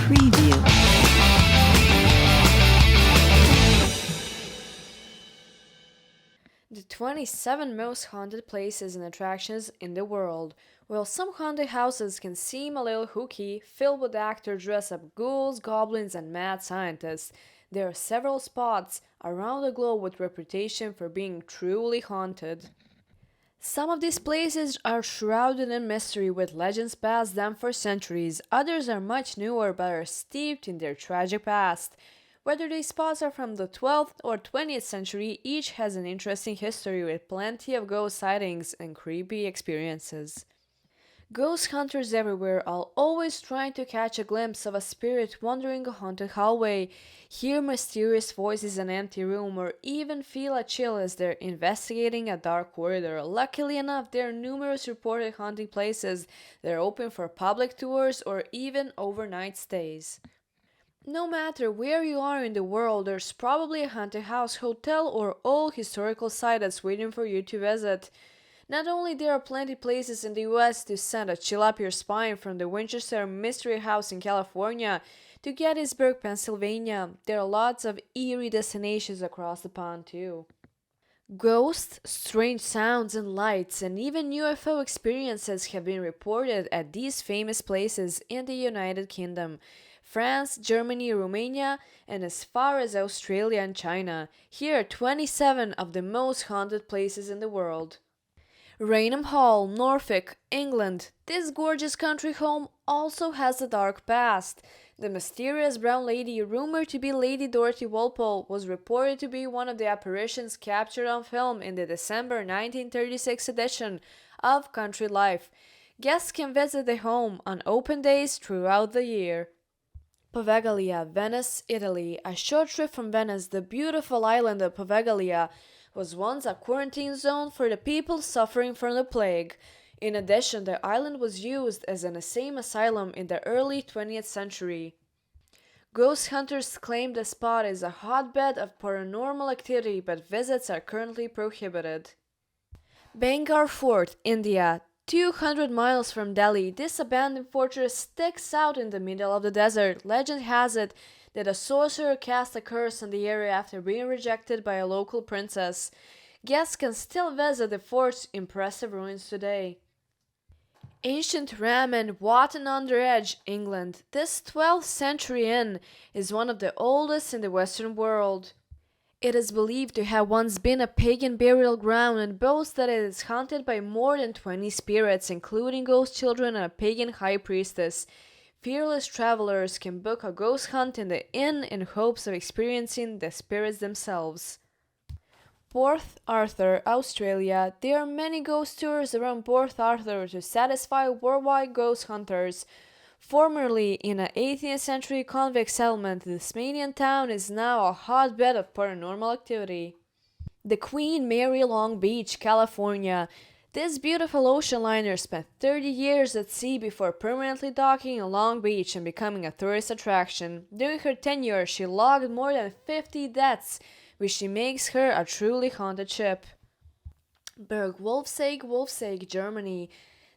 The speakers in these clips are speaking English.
Preview. The 27 most haunted places and attractions in the world. While some haunted houses can seem a little hooky, filled with actors dressed up ghouls, goblins, and mad scientists, there are several spots around the globe with reputation for being truly haunted. Some of these places are shrouded in mystery with legends passed down for centuries, others are much newer but are steeped in their tragic past. Whether these spots are from the 12th or 20th century, each has an interesting history with plenty of ghost sightings and creepy experiences. Ghost hunters everywhere are always trying to catch a glimpse of a spirit wandering a haunted hallway, hear mysterious voices in an empty room, or even feel a chill as they're investigating a dark corridor. Luckily enough, there are numerous reported haunting places that are open for public tours or even overnight stays. No matter where you are in the world, there's probably a haunted house, hotel, or old historical site that's waiting for you to visit. Not only there are plenty places in the US to send a chill up your spine, from the Winchester Mystery House in California to Gettysburg, Pennsylvania, there are lots of eerie destinations across the pond too. Ghosts, strange sounds and lights, and even UFO experiences have been reported at these famous places in the United Kingdom, France, Germany, Romania, and as far as Australia and China. Here are 27 of the most haunted places in the world. Raynham Hall, Norfolk, England. This gorgeous country home also has a dark past. The mysterious brown lady, rumored to be Lady Dorothy Walpole, was reported to be one of the apparitions captured on film in the December 1936 edition of Country Life. Guests can visit the home on open days throughout the year. Poveglia, Venice, Italy. A short trip from Venice, the beautiful island of Poveglia was once a quarantine zone for the people suffering from the plague. In addition, the island was used as an insane asylum in the early 20th century. Ghost hunters claim the spot is a hotbed of paranormal activity, but visits are currently prohibited. Bangalore Fort, India. 200 miles from Delhi, this abandoned fortress sticks out in the middle of the desert. Legend has it that a sorcerer cast a curse on the area after being rejected by a local princess. Guests can still visit the fort's impressive ruins today. Ancient Ram and Watton-under-Edge, England. This 12th century inn is one of the oldest in the Western world. It is believed to have once been a pagan burial ground and boasts that it is haunted by more than 20 spirits, including ghost children and a pagan high priestess. Fearless travelers can book a ghost hunt in the inn in hopes of experiencing the spirits themselves. Port Arthur, Australia. There are many ghost tours around Port Arthur to satisfy worldwide ghost hunters. Formerly in an 18th century convict settlement, the Tasmanian town is now a hotbed of paranormal activity. The Queen Mary, Long Beach, California. This beautiful ocean liner spent 30 years at sea before permanently docking in Long Beach and becoming a tourist attraction. During her tenure, she logged more than 50 deaths, which makes her a truly haunted ship. Berg Wolfsegg, Germany.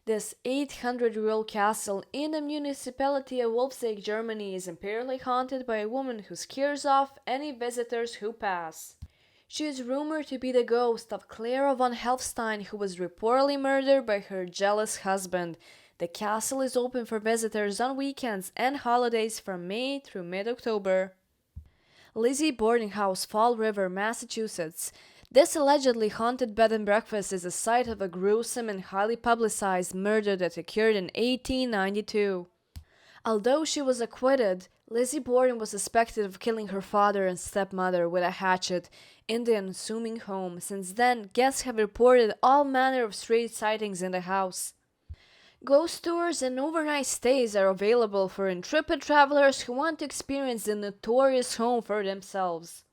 This 800-year-old castle in the municipality of Wolfsegg, Germany is apparently haunted by a woman who scares off any visitors who pass. She is rumored to be the ghost of Clara von Helfstein, who was reportedly murdered by her jealous husband. The castle is open for visitors on weekends and holidays from May through mid-October. LIZZIE boarding house, Fall River, Massachusetts. This allegedly haunted bed and breakfast is the site of a gruesome and highly publicized murder that occurred in 1892. Although she was acquitted, Lizzie Borden was suspected of killing her father and stepmother with a hatchet in the unassuming home. Since then, guests have reported all manner of strange sightings in the house. Ghost tours and overnight stays are available for intrepid travelers who want to experience the notorious home for themselves.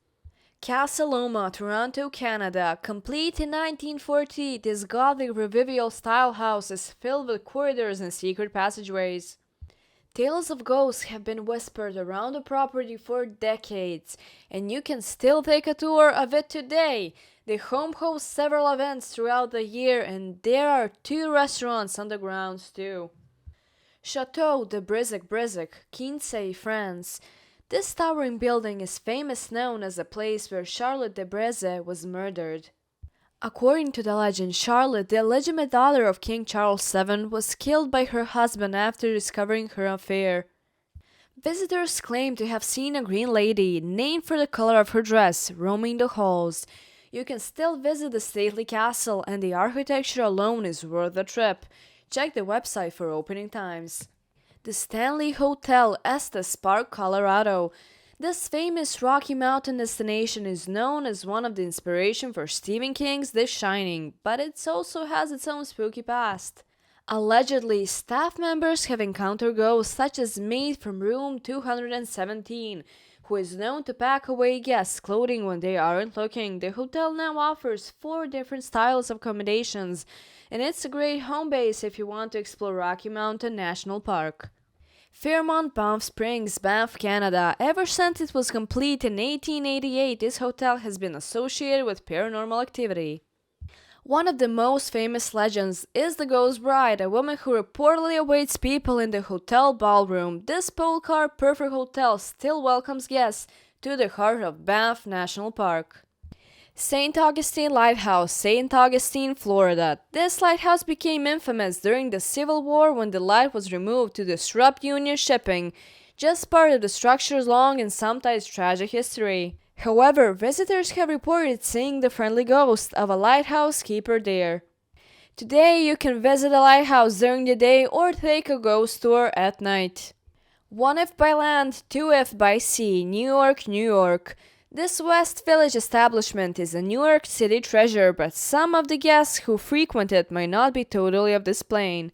CASA LOMA, Toronto, Canada. Complete in 1940, this Gothic revival-style house is filled with corridors and secret passageways. Tales of ghosts have been whispered around the property for decades, and you can still take a tour of it today. The home hosts several events throughout the year, and there are 2 restaurants on the grounds too. Chateau de Brizac, Quinsay, France. This towering building is famous known as the place where Charlotte de Breze was murdered. According to the legend, Charlotte, the illegitimate daughter of King Charles VII, was killed by her husband after discovering her affair. Visitors claim to have seen a green lady, named for the color of her dress, roaming the halls. You can still visit the stately castle, and the architecture alone is worth the trip. Check the website for opening times. The Stanley Hotel, Estes Park, Colorado. This famous Rocky Mountain destination is known as one of the inspiration for Stephen King's The Shining, but it also has its own spooky past. Allegedly, staff members have encountered ghosts such as maid from room 217, who is known to pack away guests' clothing when they aren't looking. The hotel now offers 4 different styles of accommodations, and it's a great home base if you want to explore Rocky Mountain National Park. Fairmont, Banff Springs, Banff, Canada. Ever since it was complete in 1888, this hotel has been associated with paranormal activity. One of the most famous legends is the Ghost Bride, a woman who reportedly awaits people in the hotel ballroom. This postcard perfect hotel still welcomes guests to the heart of Banff National Park. St. Augustine Lighthouse, St. Augustine, Florida. This lighthouse became infamous during the Civil War when the light was removed to disrupt Union shipping, just part of the structure's long and sometimes tragic history. However, visitors have reported seeing the friendly ghost of a lighthouse keeper there. Today, you can visit a lighthouse during the day or take a ghost tour at night. 1F by land, 2F by sea, New York, New York. This West Village establishment is a New York City treasure, but some of the guests who frequent it might not be totally of this plane.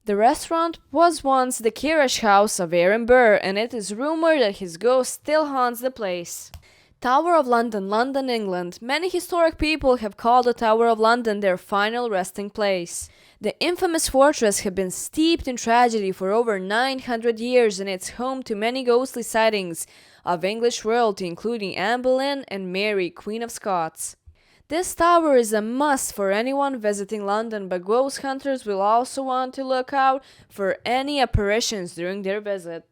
The restaurant was once the AKERSHUS of Edinburgh, and it is rumored that his ghost still haunts the place. Tower of London, London, England. Many historic people have called the Tower of London their final resting place. The infamous fortress has been steeped in tragedy for over 900 years, and it's home to many ghostly sightings of English royalty, including Anne Boleyn and Mary, Queen of Scots. This tower is a must for anyone visiting London, but ghost hunters will also want to look out for any apparitions during their visit.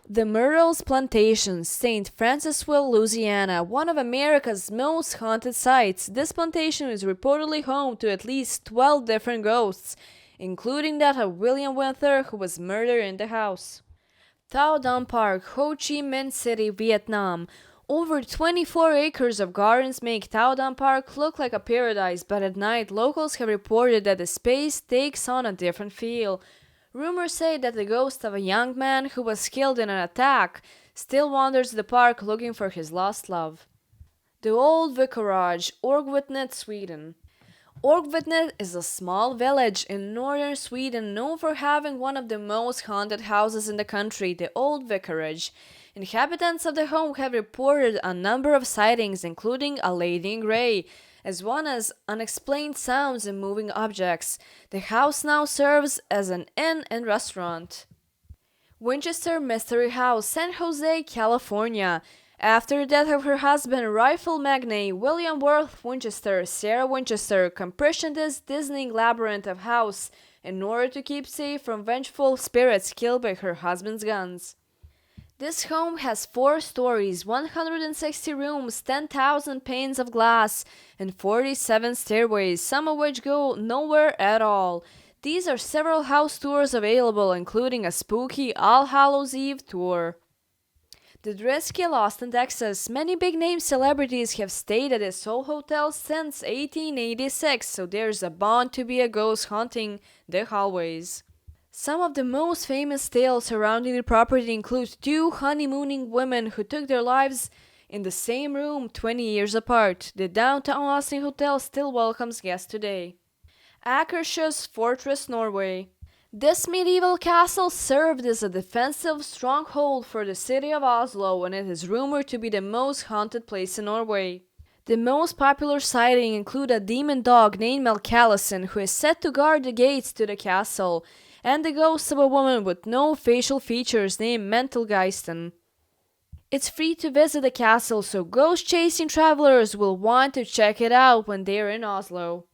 The Myrtles Plantation, St. Francisville, Louisiana, one of America's most haunted sites. This plantation is reportedly home to at least 12 different ghosts, including that of William Winther, who was murdered in the house. Thao Dam Park, Ho Chi Minh City, Vietnam. Over 24 acres of gardens make Thao Dam Park look like a paradise, but at night, locals have reported that the space takes on a different feel. Rumors say that the ghost of a young man who was killed in an attack still wanders the park looking for his lost love. The Old Vicarage, Örgvittnet, Sweden. Örgvittnet is a small village in northern Sweden known for having one of the most haunted houses in the country, the Old Vicarage. Inhabitants of the home have reported a number of sightings, including a lady in grey, as well as unexplained sounds and moving objects. The house now serves as an inn and restaurant. Winchester Mystery House, San Jose, California. After the death of her husband, rifle magnate William Worth Winchester, Sarah Winchester commissioned this Disney labyrinth of house in order to keep safe from vengeful spirits killed by her husband's guns. This home has 4 stories, 160 rooms, 10,000 panes of glass, and 47 stairways, some of which go nowhere at all. These are several house tours available, including a spooky All Hallows Eve tour. The Drisky, Austin, Texas. Many big-name celebrities have stayed at this old hotel since 1886, so there's a bond to be a ghost haunting the hallways. Some of the most famous tales surrounding the property include 2 honeymooning women who took their lives in the same room 20 years apart. The downtown Austin Hotel still welcomes guests today. Akershus Fortress, Norway. This medieval castle served as a defensive stronghold for the city of Oslo, and it is rumored to be the most haunted place in Norway. The most popular sighting include a demon dog named Melkalison, who is said to guard the gates to the castle, and the ghost of a woman with no facial features named Mentalgeisten. It's free to visit the castle, so ghost-chasing travelers will want to check it out when they're in Oslo.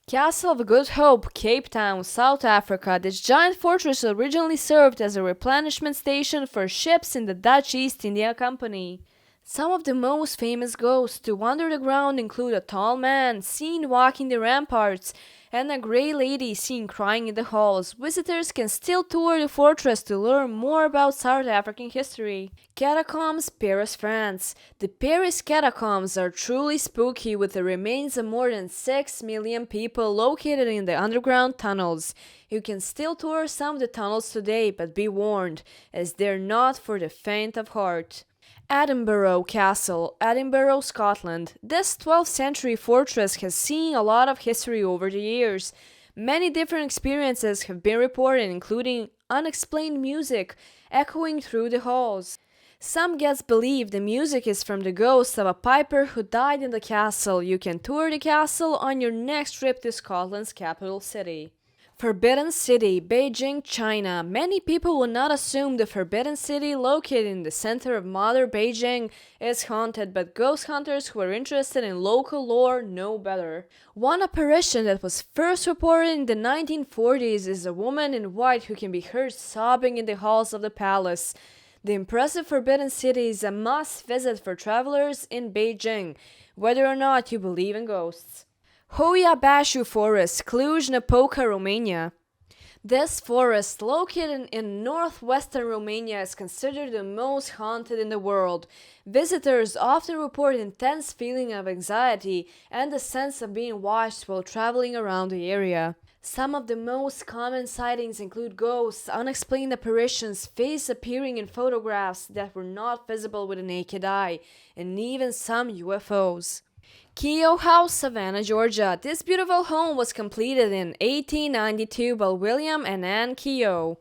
Castle of Good Hope, Cape Town, South Africa. This giant fortress originally served as a replenishment station for ships in the Dutch East India Company. Some of the most famous ghosts to wander the ground include a tall man seen walking the ramparts and a grey lady seen crying in the halls. Visitors can still tour the fortress to learn more about South African history. Catacombs, Paris, France. The Paris catacombs are truly spooky, with the remains of more than 6 million people located in the underground tunnels. You can still tour some of the tunnels today, but be warned, as they're not for the faint of heart. Edinburgh Castle, Edinburgh, Scotland. This 12th century fortress has seen a lot of history over the years. Many different experiences have been reported, including unexplained music echoing through the halls. Some guests believe the music is from the ghost of a piper who died in the castle. You can tour the castle on your next trip to Scotland's capital city. Forbidden City, Beijing, China. Many people would not assume the Forbidden City, located in the center of modern Beijing, is haunted, but ghost hunters who are interested in local lore know better. One apparition that was first reported in the 1940s is a woman in white who can be heard sobbing in the halls of the palace. The impressive Forbidden City is a must-visit for travelers in Beijing, whether or not you believe in ghosts. Hoia Baciu Forest, Cluj-Napoca, Romania. This forest, located in northwestern Romania, is considered the most haunted in the world. Visitors often report intense feeling of anxiety and the sense of being watched while traveling around the area. Some of the most common sightings include ghosts, unexplained apparitions, faces appearing in photographs that were not visible with the naked eye, and even some UFOs. KEHOE House, Savannah, Georgia. This beautiful home was completed in 1892 by William and Ann KEHOE.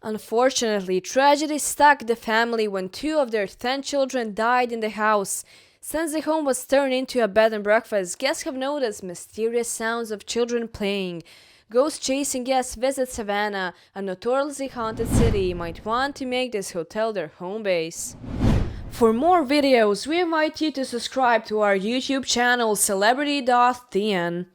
Unfortunately, tragedy struck the family when 2 of their 10 children died in the house. Since the home was turned into a bed and breakfast, guests have noticed mysterious sounds of children playing. Ghosts chasing guests visit Savannah, a notoriously haunted city. You might want to make this hotel their home base. For more videos, we invite you to subscribe to our YouTube channel celebrity.tn.